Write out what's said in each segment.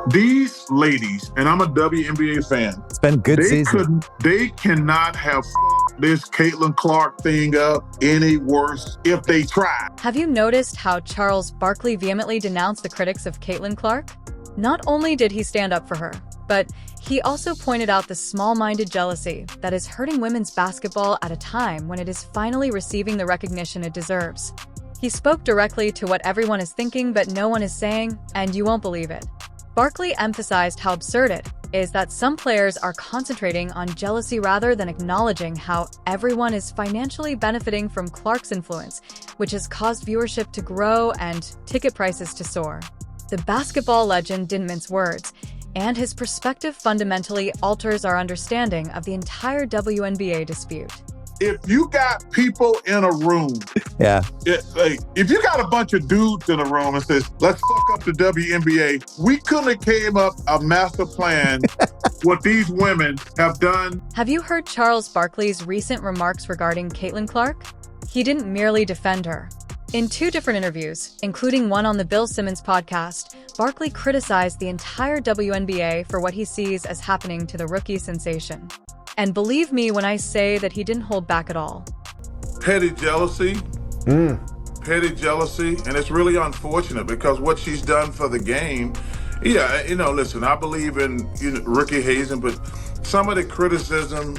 These ladies, and I'm a WNBA fan. It's been good season. They cannot have this Caitlin Clark thing up any worse if they try. Have you noticed how Charles Barkley vehemently denounced the critics of Caitlin Clark? Not only did he stand up for her, but he also pointed out the small-minded jealousy that is hurting women's basketball at a time when it is finally receiving the recognition it deserves. He spoke directly to what everyone is thinking but no one is saying, and you won't believe it. Barkley emphasized how absurd it is that some players are concentrating on jealousy rather than acknowledging how everyone is financially benefiting from Clark's influence, which has caused viewership to grow and ticket prices to soar. The basketball legend didn't mince words, and his perspective fundamentally alters our understanding of the entire WNBA dispute. If you got people in a room, if you got a bunch of dudes in a room and says, let's fuck up the WNBA, we couldn't have came up a master plan what these women have done. Have you heard Charles Barkley's recent remarks regarding Caitlin Clark? He didn't merely defend her. In 2 different interviews, including one on the Bill Simmons podcast, Barkley criticized the entire WNBA for what he sees as happening to the rookie sensation. And believe me when I say that he didn't hold back at all. Petty jealousy. Petty jealousy. And it's really unfortunate because what she's done for the game, listen, I believe in rookie hazing, but some of the criticism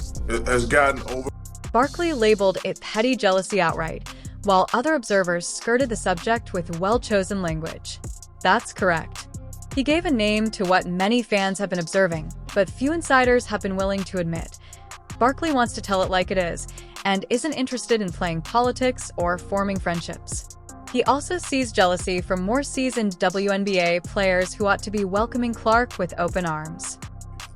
has gotten over. Barkley labeled it petty jealousy outright, while other observers skirted the subject with well-chosen language. That's correct. He gave a name to what many fans have been observing, but few insiders have been willing to admit. Barkley wants to tell it like it is, and isn't interested in playing politics or forming friendships. He also sees jealousy from more seasoned WNBA players who ought to be welcoming Clark with open arms.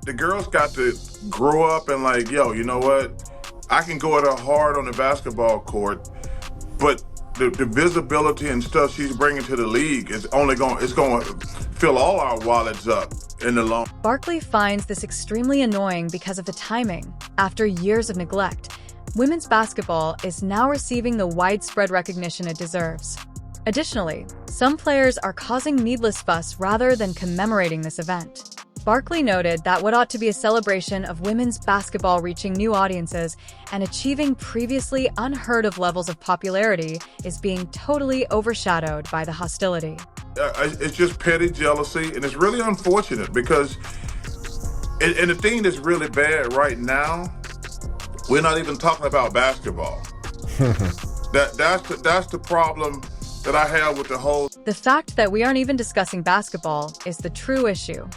The girls got to grow up and you know what? I can go at her hard on the basketball court, but the visibility and stuff she's bringing to the league is going to fill all our wallets up in the long. Barkley finds this extremely annoying because of the timing. After years of neglect, women's basketball is now receiving the widespread recognition it deserves. Additionally, some players are causing needless fuss rather than commemorating this event. Barkley noted that what ought to be a celebration of women's basketball reaching new audiences and achieving previously unheard-of levels of popularity is being totally overshadowed by the hostility. It's just petty jealousy, and it's really unfortunate because, and the thing that's really bad right now, we're not even talking about basketball. That's the problem that I have with the whole. The fact that we aren't even discussing basketball is the true issue.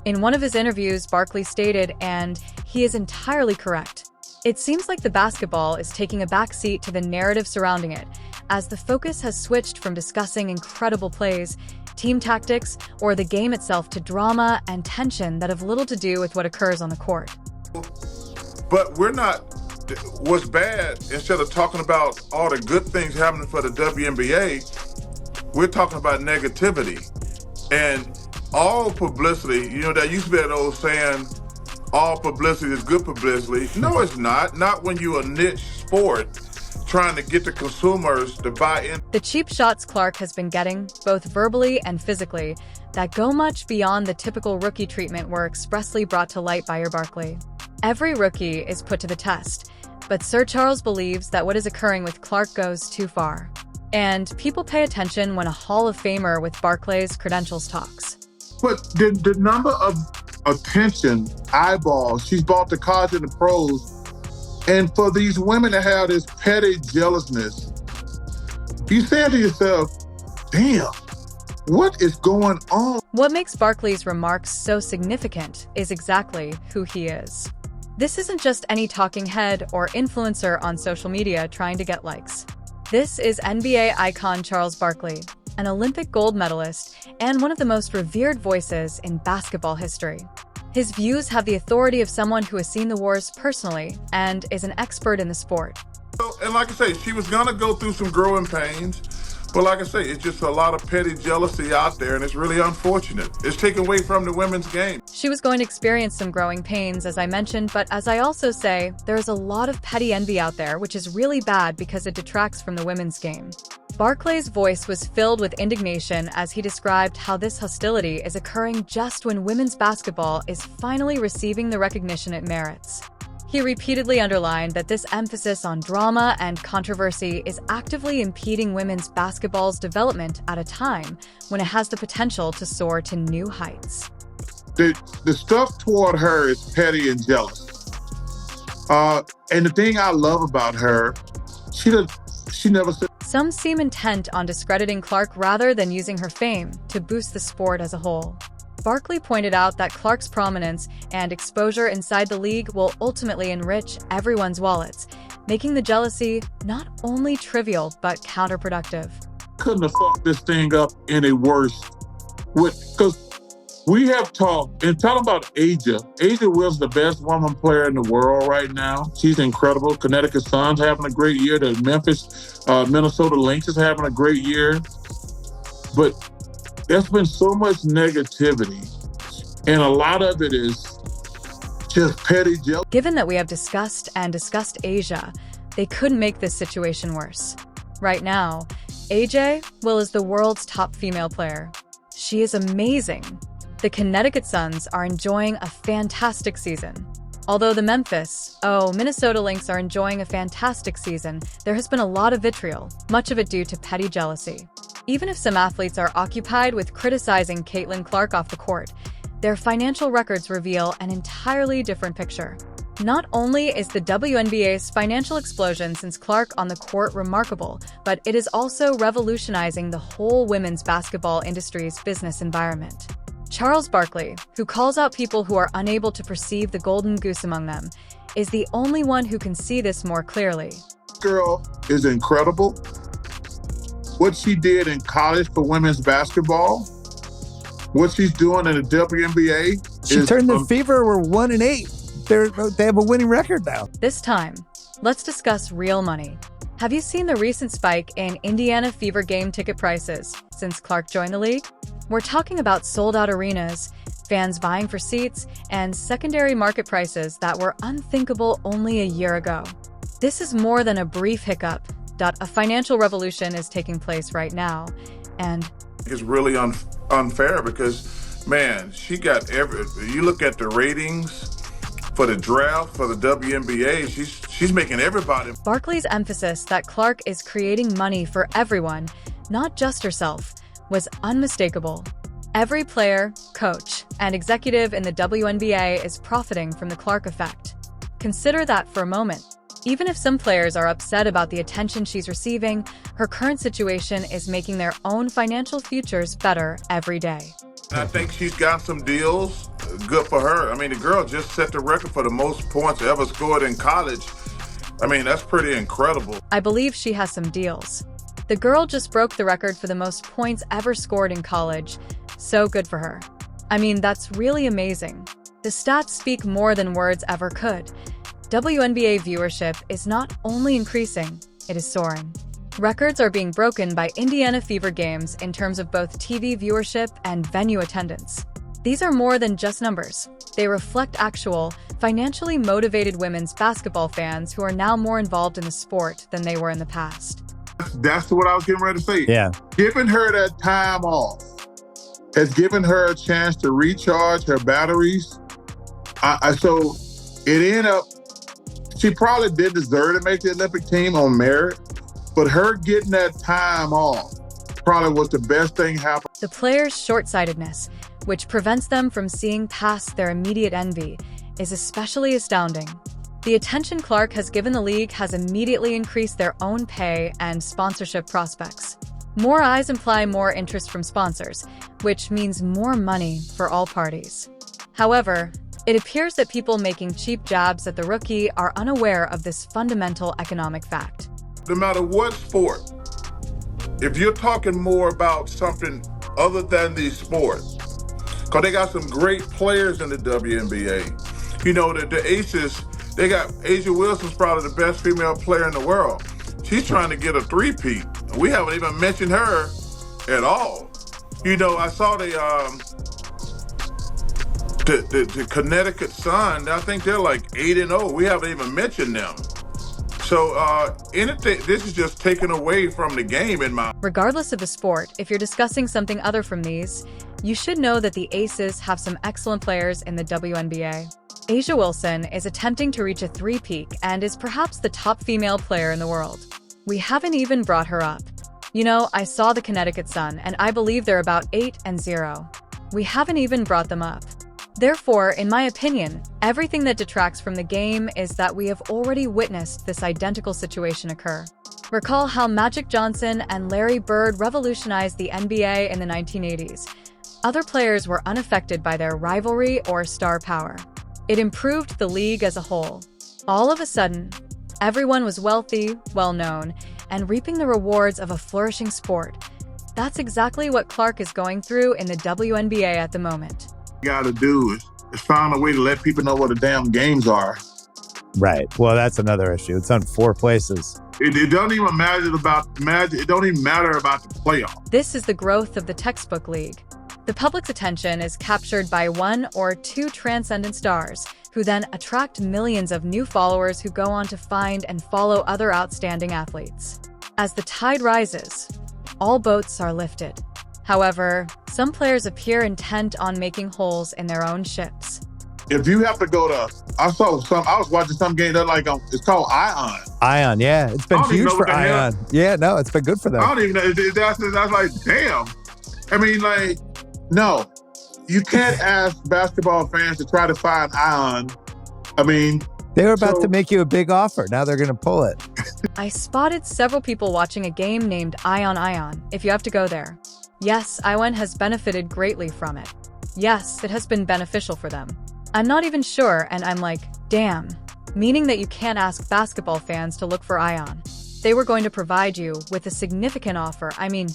In one of his interviews, Barkley stated, and he is entirely correct, it seems like the basketball is taking a backseat to the narrative surrounding it, as the focus has switched from discussing incredible plays, team tactics, or the game itself to drama and tension that have little to do with what occurs on the court. But what's bad, instead of talking about all the good things happening for the WNBA, we're talking about negativity. And all publicity, there used to be that old saying, all publicity is good publicity. No, it's not. Not when you're a niche sport trying to get the consumers to buy in. The cheap shots Clark has been getting, both verbally and physically, that go much beyond the typical rookie treatment were expressly brought to light by Barkley. Every rookie is put to the test, but Sir Charles believes that what is occurring with Clark goes too far. And people pay attention when a Hall of Famer with Barkley's credentials talks. But the number of attention, eyeballs, she's brought to college and the pros, and for these women to have this petty jealousness, you say to yourself, damn, what is going on? What makes Barkley's remarks so significant is exactly who he is. This isn't just any talking head or influencer on social media trying to get likes. This is NBA icon Charles Barkley, an Olympic gold medalist and one of the most revered voices in basketball history. His views have the authority of someone who has seen the wars personally and is an expert in the sport. And like I say, she was going to go through some growing pains, but like I say, it's just a lot of petty jealousy out there, and it's really unfortunate. It's taken away from the women's game. She was going to experience some growing pains, as I mentioned, but as I also say, there is a lot of petty envy out there, which is really bad because it detracts from the women's game. Barkley's voice was filled with indignation as he described how this hostility is occurring just when women's basketball is finally receiving the recognition it merits. He repeatedly underlined that this emphasis on drama and controversy is actively impeding women's basketball's development at a time when it has the potential to soar to new heights. The stuff toward her is petty and jealous. And the thing I love about her, she never said. Some seem intent on discrediting Clark rather than using her fame to boost the sport as a whole. Barkley pointed out that Clark's prominence and exposure inside the league will ultimately enrich everyone's wallets, making the jealousy not only trivial but counterproductive. Couldn't have fucked this thing up any worse. Because we have talked, and talking about Asia. Asia Will's the best woman player in the world right now. She's incredible. Connecticut Sun's having a great year. The Minnesota Lynx is having a great year. But there's been so much negativity, and a lot of it is just petty jealousy. Given that we have discussed Asia, they couldn't make this situation worse. Right now, AJ Will is the world's top female player. She is amazing. The Connecticut Suns are enjoying a fantastic season. Although the Minnesota Lynx are enjoying a fantastic season, there has been a lot of vitriol, much of it due to petty jealousy. Even if some athletes are occupied with criticizing Caitlin Clark off the court, their financial records reveal an entirely different picture. Not only is the WNBA's financial explosion since Clark on the court remarkable, but it is also revolutionizing the whole women's basketball industry's business environment. Charles Barkley, who calls out people who are unable to perceive the golden goose among them, is the only one who can see this more clearly. This girl is incredible. What she did in college for women's basketball, what she's doing in the WNBA. She turned the Fever, we're 1-8. They have a winning record now. This time, let's discuss real money. Have you seen the recent spike in Indiana Fever game ticket prices since Clark joined the league? We're talking about sold-out arenas, fans vying for seats, and secondary market prices that were unthinkable only a year ago. This is more than a brief hiccup. A financial revolution is taking place right now, and it's really unfair because, man, she got you look at the ratings for the draft for the WNBA, she's making everybody. Barkley's emphasis that Clark is creating money for everyone, not just herself, was unmistakable. Every player, coach, and executive in the WNBA is profiting from the Clark effect. Consider that for a moment. Even if some players are upset about the attention she's receiving, her current situation is making their own financial futures better every day. I think she's got some deals. Good for her. I mean, the girl just set the record for the most points ever scored in college. I mean, that's pretty incredible. I believe she has some deals. The girl just broke the record for the most points ever scored in college. So good for her. I mean, that's really amazing. The stats speak more than words ever could. WNBA viewership is not only increasing, it is soaring. Records are being broken by Indiana Fever games in terms of both TV viewership and venue attendance. These are more than just numbers. They reflect actual, financially motivated women's basketball fans who are now more involved in the sport than they were in the past. That's what I was getting ready to say. Yeah. Giving her that time off has given her a chance to recharge her batteries. So it ended up, she probably did deserve to make the Olympic team on merit, but her getting that time off probably was the best thing happened. The players' short-sightedness, which prevents them from seeing past their immediate envy, is especially astounding. The attention Clark has given the league has immediately increased their own pay and sponsorship prospects. More eyes imply more interest from sponsors, which means more money for all parties. However, it appears that people making cheap jabs at the rookie are unaware of this fundamental economic fact. No matter what sport, if you're talking more about something other than the sport, because they got some great players in the WNBA. You know, the Aces, they got Asia Wilson's probably the best female player in the world. She's trying to get a three-peat. We haven't even mentioned her at all. You know, I saw the Connecticut Sun. I think they're like 8-0. We haven't even mentioned them. So anything, this is just taken away from the game in my. Regardless of the sport, if you're discussing something other from these, you should know that the Aces have some excellent players in the WNBA. A'ja Wilson is attempting to reach a three-peat and is perhaps the top female player in the world. We haven't even brought her up. You know, I saw the Connecticut Sun, and I believe they're about 8-0. We haven't even brought them up. Therefore, in my opinion, everything that detracts from the game is that we have already witnessed this identical situation occur. Recall how Magic Johnson and Larry Bird revolutionized the NBA in the 1980s. Other players were unaffected by their rivalry or star power. It improved the league as a whole. All of a sudden, everyone was wealthy, well-known, and reaping the rewards of a flourishing sport. That's exactly what Clark is going through in the WNBA at the moment. Got to do is find a way to let people know what the damn games are. Right. Well, that's another issue. It's on 4 places. It don't even matter about magic. It don't even matter about the playoff. This is the growth of the textbook league. The public's attention is captured by 1 or 2 transcendent stars, who then attract millions of new followers who go on to find and follow other outstanding athletes. As the tide rises, all boats are lifted. However, some players appear intent on making holes in their own ships. If you have to go to, I was watching some game that it's called Ion. Ion, yeah. It's been huge for Ion. Yeah, no, it's been good for them. I don't even know. That's like, damn. I mean, no. You can't ask basketball fans to try to find Ion. I mean, they were about to make you a big offer. Now they're going to pull it. I spotted several people watching a game named Ion, if you have to go there. Yes, Ion has benefited greatly from it. Yes, it has been beneficial for them. I'm not even sure, and I'm like, damn. Meaning that you can't ask basketball fans to look for Ion. They were going to provide you with a significant offer. I mean,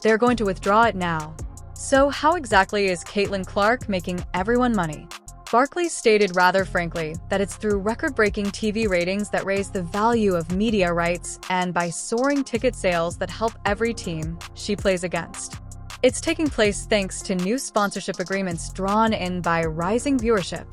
they're going to withdraw it now. So how exactly is Caitlin Clark making everyone money? Barkley stated rather frankly that it's through record-breaking TV ratings that raise the value of media rights and by soaring ticket sales that help every team she plays against. It's taking place thanks to new sponsorship agreements drawn in by rising viewership.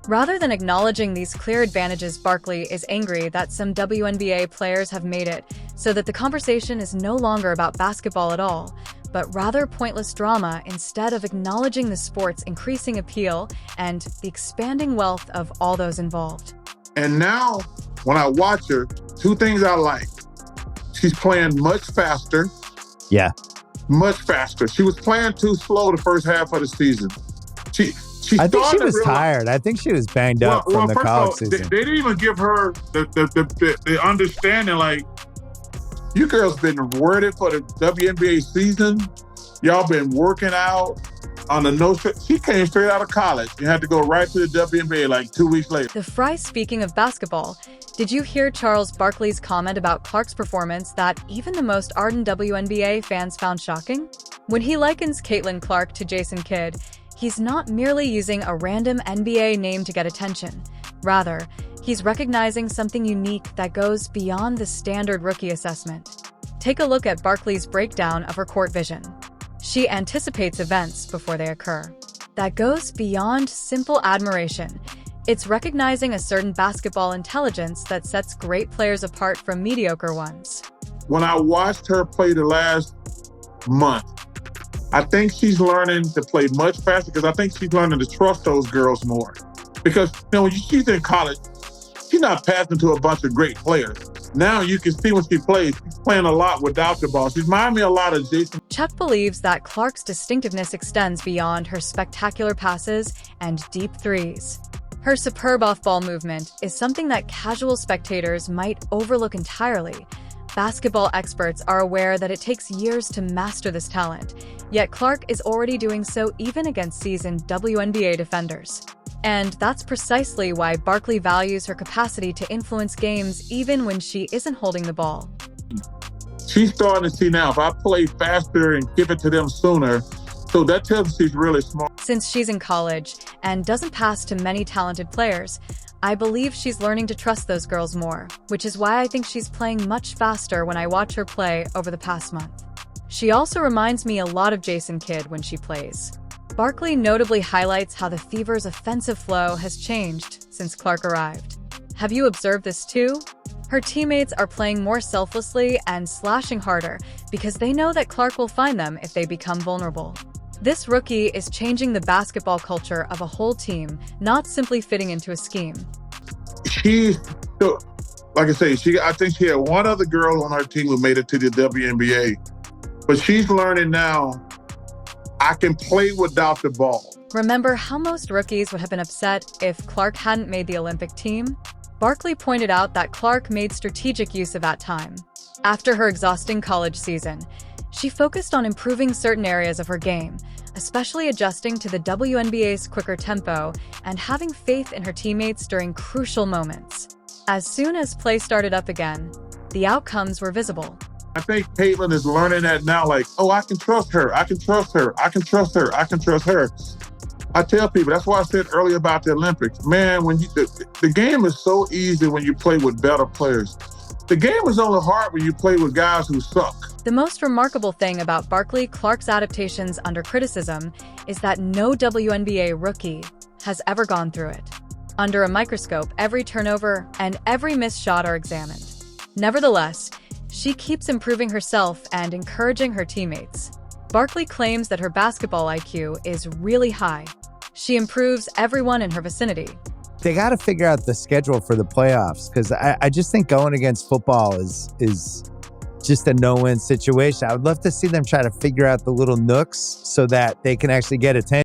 Rather than acknowledging these clear advantages, Barkley is angry that some WNBA players have made it so that the conversation is no longer about basketball at all, but rather pointless drama instead of acknowledging the sport's increasing appeal and the expanding wealth of all those involved. And now, when I watch her, 2 things I like. She's playing much faster. Yeah. Much faster. She was playing too slow the first half of the season. I think she was tired. I think she was banged up from the college season. They didn't even give her the understanding, you girls been worded for the WNBA season. Y'all been working out on the no. She came straight out of college and had to go right to the WNBA 2 weeks later. The Fry, speaking of basketball, did you hear Charles Barkley's comment about Clark's performance that even the most ardent WNBA fans found shocking? When he likens Caitlin Clark to Jason Kidd, he's not merely using a random NBA name to get attention. Rather, he's recognizing something unique that goes beyond the standard rookie assessment. Take a look at Barkley's breakdown of her court vision. She anticipates events before they occur. That goes beyond simple admiration. It's recognizing a certain basketball intelligence that sets great players apart from mediocre ones. When I watched her play the last month, I think she's learning to play much faster because I think she's learning to trust those girls more. Because, when she's in college, she's not passing to a bunch of great players. Now you can see when she plays, she's playing a lot without the ball. She reminds me a lot of Jason. Chuck believes that Clark's distinctiveness extends beyond her spectacular passes and deep threes. Her superb off-ball movement is something that casual spectators might overlook entirely. Basketball experts are aware that it takes years to master this talent, yet Clark is already doing so even against seasoned WNBA defenders. And that's precisely why Barkley values her capacity to influence games even when she isn't holding the ball. She's starting to see now, if I play faster and give it to them sooner, so that tells me she's really smart. Since she's in college and doesn't pass to many talented players, I believe she's learning to trust those girls more, which is why I think she's playing much faster when I watch her play over the past month. She also reminds me a lot of Jason Kidd when she plays. Barkley notably highlights how the Fever's offensive flow has changed since Clark arrived. Have you observed this too? Her teammates are playing more selflessly and slashing harder because they know that Clark will find them if they become vulnerable. This rookie is changing the basketball culture of a whole team, not simply fitting into a scheme. Like I say, I think she had one other girl on her team who made it to the WNBA, but she's learning now, I can play without the ball. Remember how most rookies would have been upset if Clark hadn't made the Olympic team? Barkley pointed out that Clark made strategic use of that time. After her exhausting college season, she focused on improving certain areas of her game, especially adjusting to the WNBA's quicker tempo and having faith in her teammates during crucial moments. As soon as play started up again, the outcomes were visible. I think Caitlin is learning that now, like, oh, I can trust her, I can trust her, I can trust her, I can trust her. I tell people, that's why I said earlier about the Olympics. Man, when the game is so easy when you play with better players. The game is only hard when you play with guys who suck. The most remarkable thing about Barkley Clark's adaptations under criticism is that no WNBA rookie has ever gone through it. Under a microscope, every turnover and every missed shot are examined. Nevertheless, she keeps improving herself and encouraging her teammates. Barkley claims that her basketball IQ is really high. She improves everyone in her vicinity. They got to figure out the schedule for the playoffs, because I just think going against football is just a no-win situation. I would love to see them try to figure out the little nooks so that they can actually get attention.